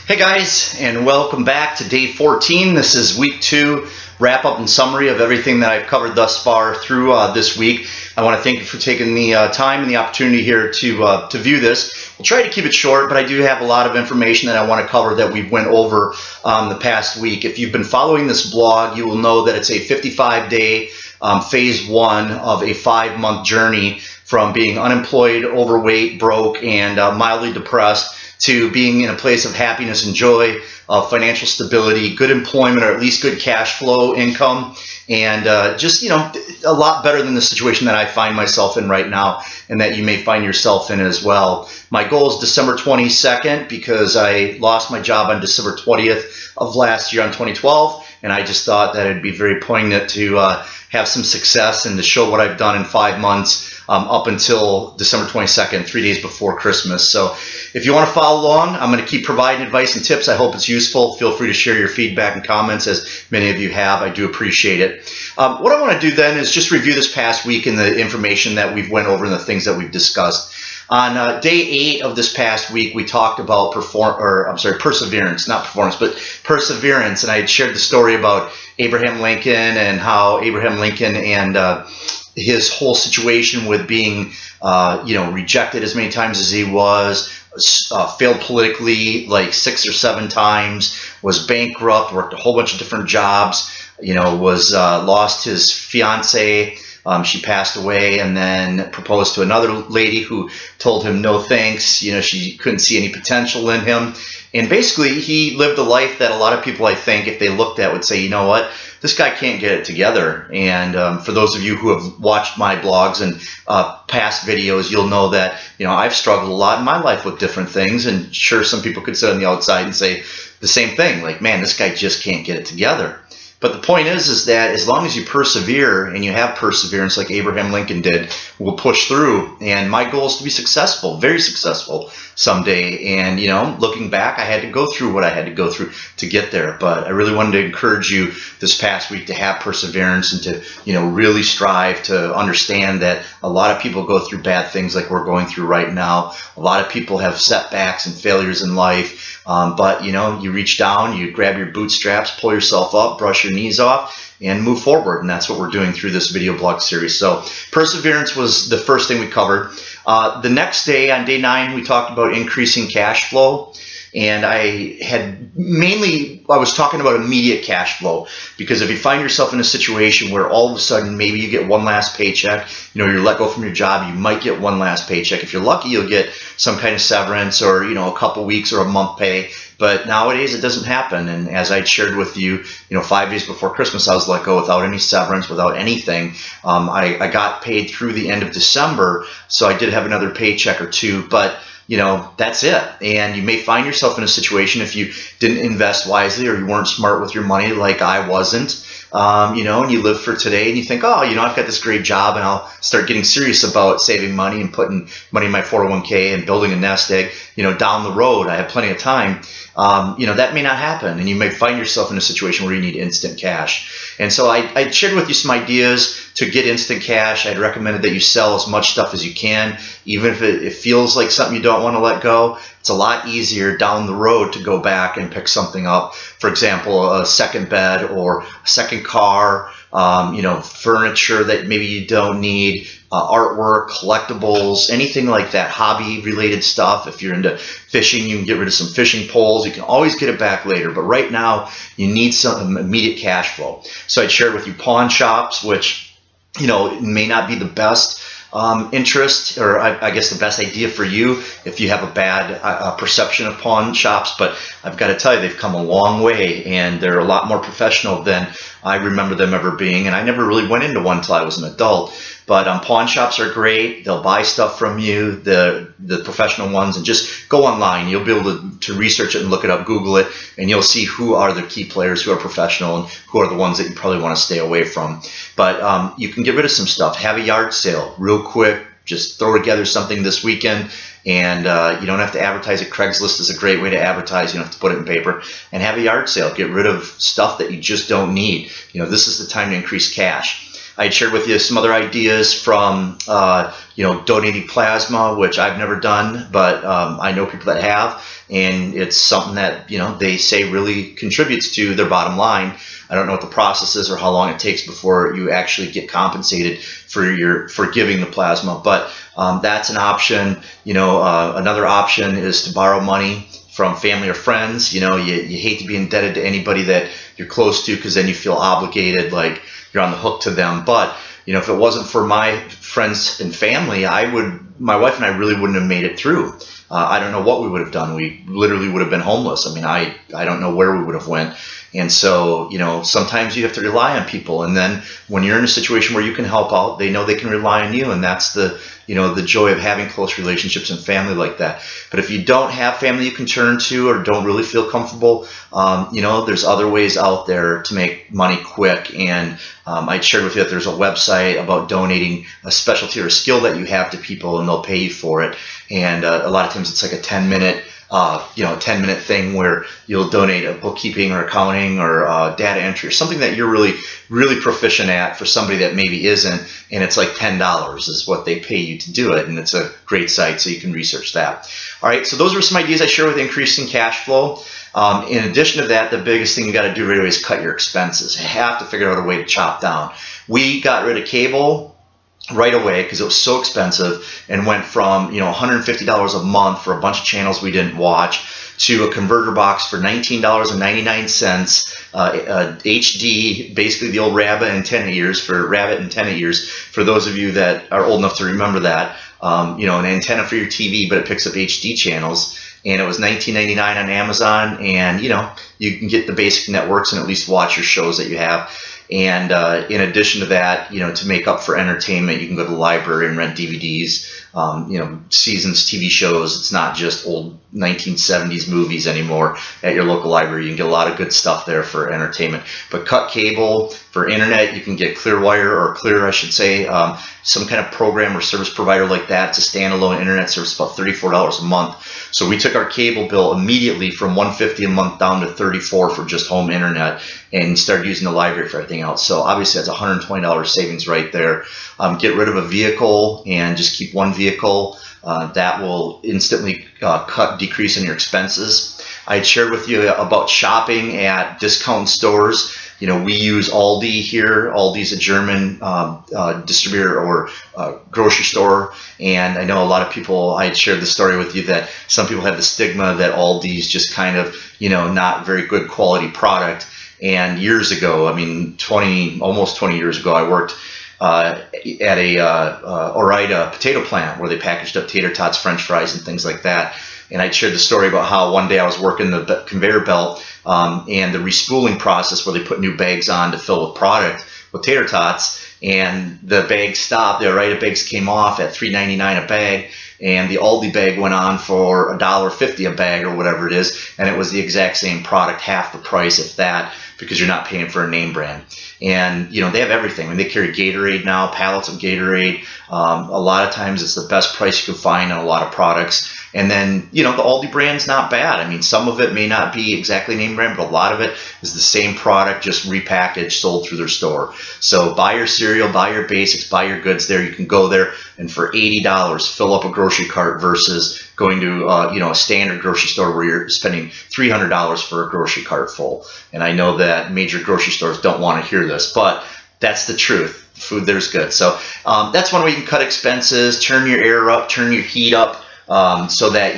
Hey guys, and welcome back to day 14. This is week 2 wrap up and summary of everything that I've covered thus far through this week. I want to thank you for taking the time and the opportunity here to view this. We'll try to keep it short, but I do have a lot of information that I want to cover that we went over the past week. If you've been following this blog, you will know that it's a 55-day phase 1 of a 5-month journey from being unemployed, overweight, broke, and mildly depressed to being in a place of happiness and joy, financial stability, good employment, or at least good cash flow income, and just, a lot better than the situation that I find myself in right now and that you may find yourself in as well. My goal is December 22nd because I lost my job on December 20th of last year on 2012, and I just thought that it'd be very poignant to have some success and to show what I've done in 5 months up until December 22nd, 3 days before Christmas. So if you want to follow along, I'm going to keep providing advice and tips. I hope it's useful. Feel free to share your feedback and comments, as many of you have. I do appreciate it. What I want to do then is just review this past week and the information that we've went over and the things that we've discussed. On day 8 of this past week, we talked about perseverance, not performance, but perseverance. And I had shared the story about Abraham Lincoln and how Abraham Lincoln and his whole situation with being, rejected as many times as he was, failed politically like 6 or 7 times, was bankrupt, worked a whole bunch of different jobs, lost his fiance. She passed away, and then proposed to another lady who told him no thanks. She couldn't see any potential in him. And basically, he lived a life that a lot of people, I think, if they looked at, would say, you know what, this guy can't get it together. And for those of you who have watched my blogs and past videos, you'll know that, I've struggled a lot in my life with different things. And sure, some people could sit on the outside and say the same thing, like, man, this guy just can't get it together. But the point is that as long as you persevere and you have perseverance like Abraham Lincoln did, we'll push through. And my goal is to be successful, very successful someday. And, looking back, I had to go through what I had to go through to get there. But I really wanted to encourage you this past week to have perseverance and to, really strive to understand that a lot of people go through bad things like we're going through right now. A lot of people have setbacks and failures in life. But, you reach down, you grab your bootstraps, pull yourself up, brush your knees off, and move forward. And that's what we're doing through this video blog series. So perseverance was the first thing we covered. The next day, on day 9, we talked about increasing cash flow. And I was talking about immediate cash flow, because if you find yourself in a situation where all of a sudden maybe you get one last paycheck, you're let go from your job, you might get one last paycheck. If you're lucky, you'll get some kind of severance or, a couple weeks or a month pay. But nowadays it doesn't happen. And as I shared with you, 5 days before Christmas, I was let go without any severance, without anything. I got paid through the end of December, so I did have another paycheck or two, but that's it. And you may find yourself in a situation, if you didn't invest wisely or you weren't smart with your money like I wasn't, and you live for today and you think, oh, I've got this great job and I'll start getting serious about saving money and putting money in my 401k and building a nest egg, down the road. I have plenty of time. That may not happen, and you may find yourself in a situation where you need instant cash. And so I shared with you some ideas to get instant cash. I'd recommended that you sell as much stuff as you can, even if it feels like something you don't want to let go. It's a lot easier down the road to go back and pick something up. For example, a second bed or a second car, furniture that maybe you don't need, artwork, collectibles, anything like that, hobby-related stuff. If you're into fishing, you can get rid of some fishing poles. You can always get it back later. But right now, you need some immediate cash flow. So I shared with you pawn shops, which, may not be the best interest, or I guess the best idea for you if you have a bad perception of pawn shops. But I've got to tell you, they've come a long way, and they're a lot more professional than I remember them ever being. And I never really went into one until I was an adult. But pawn shops are great. They'll buy stuff from you, the professional ones, and just go online. You'll be able to research it and look it up, Google it, and you'll see who are the key players, who are professional, and who are the ones that you probably want to stay away from. But you can get rid of some stuff. Have a yard sale real quick. Just throw together something this weekend, and you don't have to advertise it. Craigslist is a great way to advertise. You don't have to put it in paper. And have a yard sale. Get rid of stuff that you just don't need. This is the time to increase cash. I shared with you some other ideas from donating plasma, which I've never done, but I know people that have, and it's something that they say really contributes to their bottom line. I don't know what the process is or how long it takes before you actually get compensated for giving the plasma, but that's an option. Another option is to borrow money from family or friends. You hate to be indebted to anybody that you're close to, because then you feel obligated, like you're on the hook to them. But if it wasn't for my friends and family, my wife and I really wouldn't have made it through. I don't know what we would have done. We literally would have been homeless. I mean, I don't know where we would have went. And so, sometimes you have to rely on people. And then when you're in a situation where you can help out, they know they can rely on you. And that's the joy of having close relationships and family like that. But if you don't have family you can turn to, or don't really feel comfortable, there's other ways out there to make money quick. And I shared with you that there's a website about donating a specialty or a skill that you have to people, and they'll pay you for it. And a lot of times it's like a 10-minute 10-minute thing where you'll donate a bookkeeping or accounting or data entry or something that you're really, really proficient at for somebody that maybe isn't, and it's like $10 is what they pay you to do it, and it's a great site, so you can research that. All right, so those are some ideas I share with increasing cash flow. In addition to that, the biggest thing you got to do right away is cut your expenses. You have to figure out a way to chop down. We got rid of cable right away because it was so expensive, and went from $150 a month for a bunch of channels we didn't watch to a converter box for $19.99, HD, basically the old rabbit antenna ears for those of you that are old enough to remember that. An antenna for your TV, but it picks up HD channels. And it was $19.99 on Amazon, and you can get the basic networks and at least watch your shows that you have. And in addition to that, to make up for entertainment, you can go to the library and rent DVDs, seasons, TV shows. It's not just old 1970s movies anymore at your local library. You can get a lot of good stuff there for entertainment. But cut cable. For internet, you can get Clearwire, or Clear, I should say, some kind of program or service provider like that. It's a standalone internet service, about $34 a month. So we took our cable bill immediately from $150 a month down to $34 for just home internet, and started using the library for everything else. So obviously that's $120 savings right there. Get rid of a vehicle and just keep one vehicle. That will instantly decrease in your expenses. I had shared with you about shopping at discount stores. We use Aldi here. Aldi's a German distributor or grocery store, and I know a lot of people, I had shared the story with you that some people have the stigma that Aldi's just kind of, not very good quality product. And years ago, almost 20 years ago, I worked at a Ore-Ida potato plant where they packaged up tater tots, French fries, and things like that. And I shared the story about how one day I was working the conveyor belt and the respooling process where they put new bags on to fill with product with tater tots, and the bags stopped. The Ore-Ida bags came off at $3.99 a bag, and the Aldi bag went on for $1.50 a bag or whatever it is, and it was the exact same product, half the price, if that, because you're not paying for a name brand. And they have everything. They carry Gatorade now, pallets of Gatorade. A lot of times it's the best price you can find on a lot of products. And then, the Aldi brand's not bad. Some of it may not be exactly name brand, but a lot of it is the same product, just repackaged, sold through their store. So buy your cereal, buy your basics, buy your goods there. You can go there and for $80 fill up a grocery cart versus going to a standard grocery store where you're spending $300 for a grocery cart full. And I know that major grocery stores don't want to hear this, but that's the truth. The food there's good. So that's one way you can cut expenses, turn your air up, turn your heat up. So that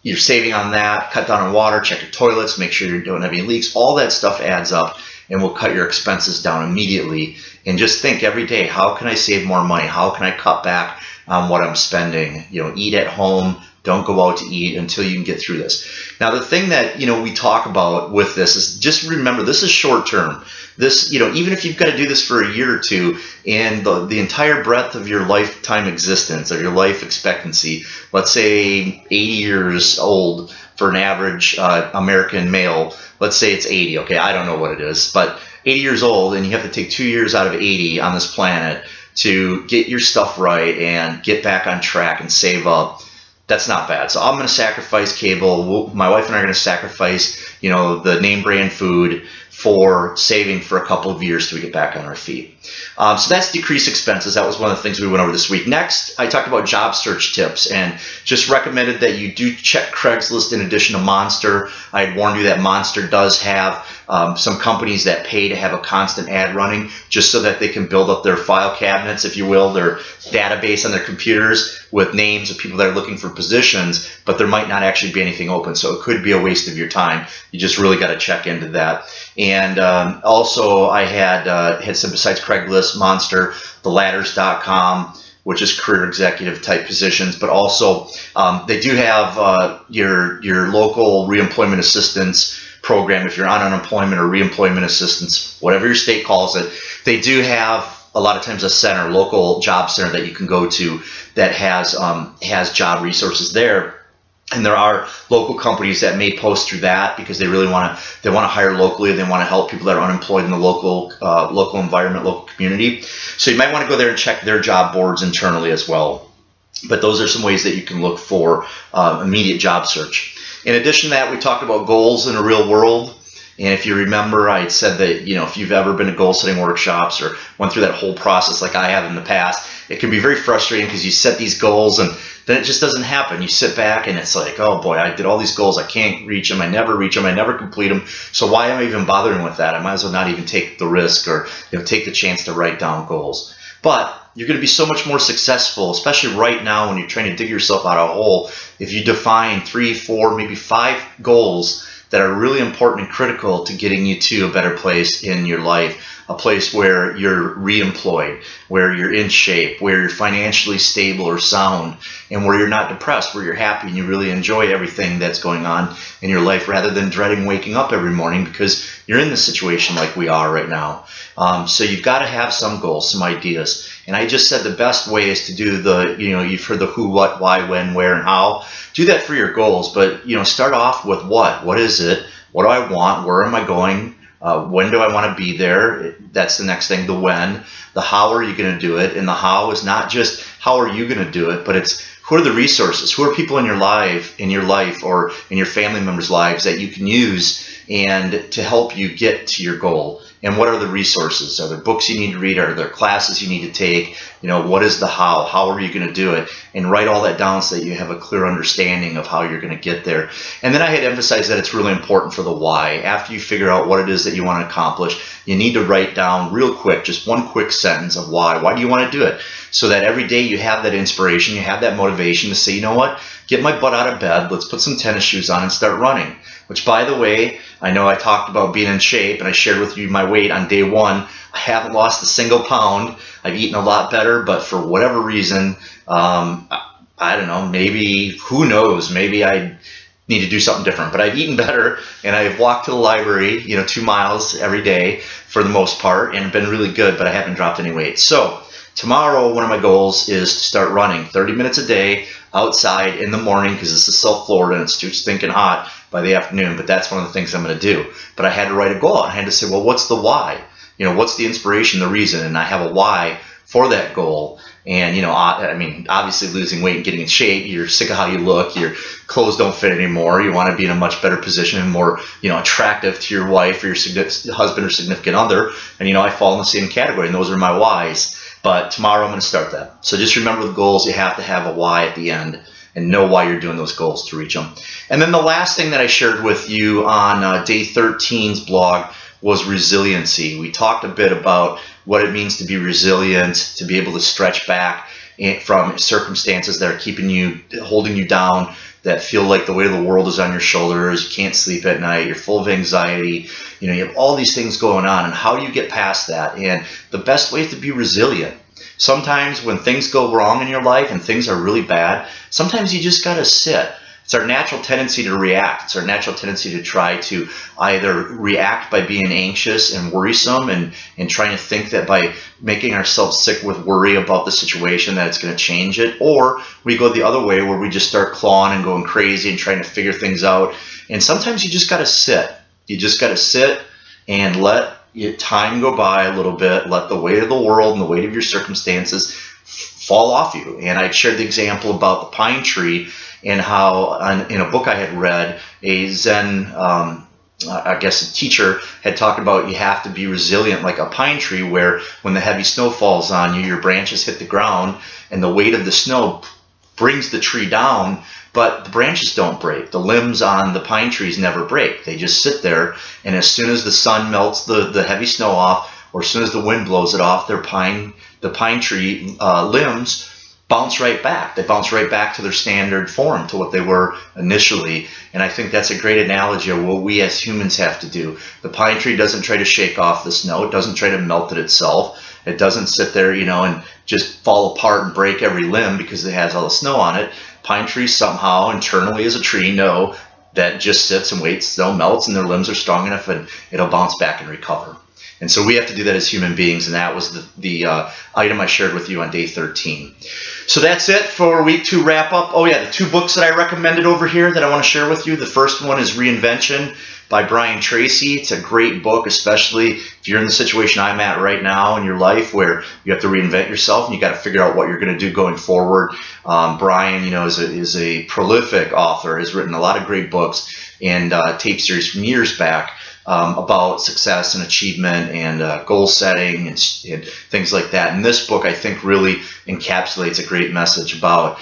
you're saving on that. Cut down on water, check your toilets, make sure you don't have any leaks. All that stuff adds up and will cut your expenses down immediately. And just think every day, how can I save more money? How can I cut back on what I'm spending? Eat at home. Don't go out to eat until you can get through this. Now, the thing that we talk about with this is just remember, this is short term. This, even if you've got to do this for a year or two, and the entire breadth of your lifetime existence or your life expectancy, let's say 80 years old for an average American male, let's say it's 80, okay, I don't know what it is, but 80 years old, and you have to take 2 years out of 80 on this planet to get your stuff right and get back on track and save up. That's not bad. So I'm going to sacrifice cable. My wife and I are going to sacrifice, the name brand food for saving for a couple of years till we get back on our feet. So that's decrease expenses. That was one of the things we went over this week. Next, I talked about job search tips and just recommended that you do check Craigslist in addition to Monster. I had warned you that Monster does have some companies that pay to have a constant ad running just so that they can build up their file cabinets, if you will, their database on their computers with names of people that are looking for positions, but there might not actually be anything open. So it could be a waste of your time. You just really got to check into that. And also I had some, besides Craigslist, Monster, theladders.com, which is career executive type positions, but also they do have your local reemployment assistance program. If you're on unemployment or reemployment assistance, whatever your state calls it, they do have a lot of times a center, local job center that you can go to that has job resources there. And there are local companies that may post through that because they really want to hire locally. They want to help people that are unemployed in the local environment, local community. So you might want to go there and check their job boards internally as well. But those are some ways that you can look for immediate job search. In addition to that, we talked about goals in the real world. And if you remember, I had said that, if you've ever been to goal setting workshops or went through that whole process like I have in the past, it can be very frustrating because you set these goals and then it just doesn't happen. You sit back and it's like, oh boy, I did all these goals. I can't reach them. I never reach them. I never complete them. So why am I even bothering with that? I might as well not even take the risk or take the chance to write down goals. But you're going to be so much more successful, especially right now when you're trying to dig yourself out of a hole, if you define 3, 4, maybe 5 goals that are really important and critical to getting you to a better place in your life, a place where you're reemployed, where you're in shape, where you're financially stable or sound, and where you're not depressed, where you're happy and you really enjoy everything that's going on in your life rather than dreading waking up every morning because you're in this situation like we are right now. So you've got to have some goals, some ideas. And I just said the best way is to do you've heard the who, what, why, when, where, and how. Do that for your goals, but start off with what. What is it? What do I want? Where am I going? When do I want to be there? That's the next thing, the when. The how are you going to do it? And the how is not just how are you going to do it, but it's who are the resources? Who are people in your life or in your family members' lives that you can use and to help you get to your goal? And what are the resources? Are there books you need to read? Are there classes you need to take? What is the how? How are you going to do it? And write all that down so that you have a clear understanding of how you're going to get there. And then I had emphasized that it's really important for the why. After you figure out what it is that you want to accomplish, you need to write down real quick, just one quick sentence of why. Why do you want to do it? So that every day you have that inspiration, you have that motivation to say, you know what? Get my butt out of bed. Let's put some tennis shoes on and start running. Which, by the way, I know I talked about being in shape and I shared with you my weight on day 1. I haven't lost a single pound. I've eaten a lot better, but for whatever reason, I don't know, maybe, who knows, maybe I need to do something different. But I've eaten better and I've walked to the library, 2 miles every day for the most part and been really good, but I haven't dropped any weight. So tomorrow, one of my goals is to start running 30 minutes a day outside in the morning because this is South Florida and it's too stinking hot by the afternoon, but that's one of the things I'm going to do. But I had to write a goal. I had to say, well, what's the why? What's the inspiration, the reason? And I have a why for that goal. And, obviously losing weight and getting in shape, you're sick of how you look, your clothes don't fit anymore, you want to be in a much better position and more, attractive to your wife or your husband or significant other. And, I fall in the same category, and those are my whys. But tomorrow I'm going to start that. So just remember the goals, you have to have a why at the end and know why you're doing those goals to reach them. And then the last thing that I shared with you on day 13's blog was resiliency. We talked a bit about what it means to be resilient, to be able to stretch back from circumstances that are holding you down, that feel like the weight of the world is on your shoulders, you can't sleep at night, you're full of anxiety, you have all these things going on, and how do you get past that? And the best way is to be resilient. Sometimes when things go wrong in your life and things are really bad, sometimes you just got to sit. It's our natural tendency to react. It's our natural tendency to try to either react by being anxious and worrisome and trying to think that by making ourselves sick with worry about the situation that it's going to change it, or we go the other way where we just start clawing and going crazy and trying to figure things out. And sometimes you just got to sit. You just got to sit and let time go by a little bit, let the weight of the world and the weight of your circumstances fall off you. And I shared the example about the pine tree and how in a book I had read, a Zen I guess a teacher had talked about you have to be resilient like a pine tree, where when the heavy snow falls on you, your branches hit the ground and the weight of the snow brings the tree down, but the branches don't break. The limbs on the pine trees never break. They just sit there, and as soon as the sun melts the heavy snow off, or as soon as the wind blows it off, the pine tree limbs bounce right back. They bounce right back to their standard form, to what they were initially. And I think that's a great analogy of what we as humans have to do. The pine tree doesn't try to shake off the snow. It doesn't try to melt it itself. It doesn't sit there, and just fall apart and break every limb because it has all the snow on it. Pine trees somehow internally as a tree know that just sits and waits, snow melts, and their limbs are strong enough and it'll bounce back and recover. And so we have to do that as human beings, and that was the item I shared with you on day 13. So that's it for week 2 wrap up. Oh yeah, the 2 books that I recommended over here that I want to share with you. The first one is Reinvention by Brian Tracy. It's a great book, especially if you're in the situation I'm at right now in your life, where you have to reinvent yourself and you got to figure out what you're going to do going forward. Brian, is a prolific author, has written a lot of great books and tape series from years back. About success and achievement and goal setting and things like that. And this book, I think, really encapsulates a great message about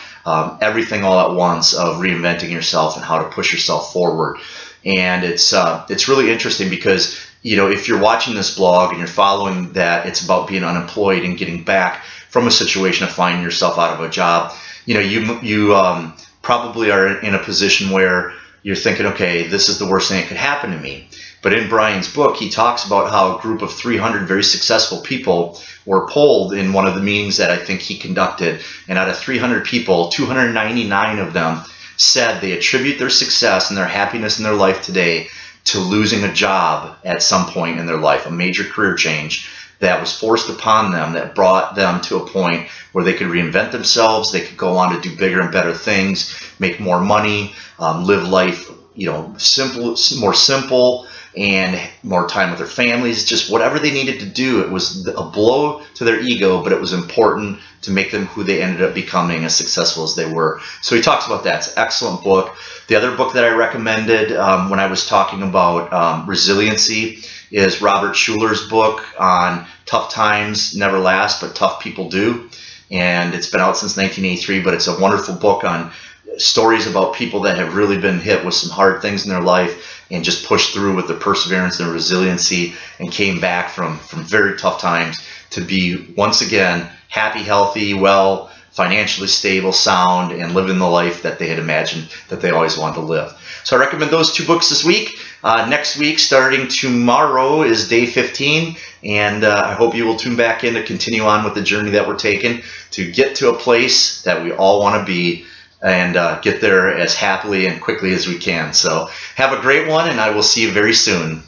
everything all at once, of reinventing yourself and how to push yourself forward. And it's really interesting because, if you're watching this blog and you're following that, it's about being unemployed and getting back from a situation of finding yourself out of a job. You probably are in a position where you're thinking, okay, this is the worst thing that could happen to me. But in Brian's book, he talks about how a group of 300 very successful people were polled in one of the meetings that I think he conducted. And out of 300 people, 299 of them said they attribute their success and their happiness in their life today to losing a job at some point in their life, a major career change that was forced upon them, that brought them to a point where they could reinvent themselves, they could go on to do bigger and better things, make more money, live life, more simple, and more time with their families, just whatever they needed to do. It was a blow to their ego, but it was important to make them who they ended up becoming, as successful as they were. So he talks about that. It's an excellent book. The other book that I recommended when I was talking about resiliency is Robert Schuller's book on Tough Times Never Last, but Tough People Do. And it's been out since 1983, but it's a wonderful book on stories about people that have really been hit with some hard things in their life and just pushed through with the perseverance and resiliency and came back from very tough times to be, once again, happy, healthy, well, financially stable, sound, and living the life that they had imagined that they always wanted to live. So I recommend those 2 books this week. Next week, starting tomorrow, is day 15, and I hope you will tune back in to continue on with the journey that we're taking to get to a place that we all want to be, and get there as happily and quickly as we can. So have a great one, and I will see you very soon.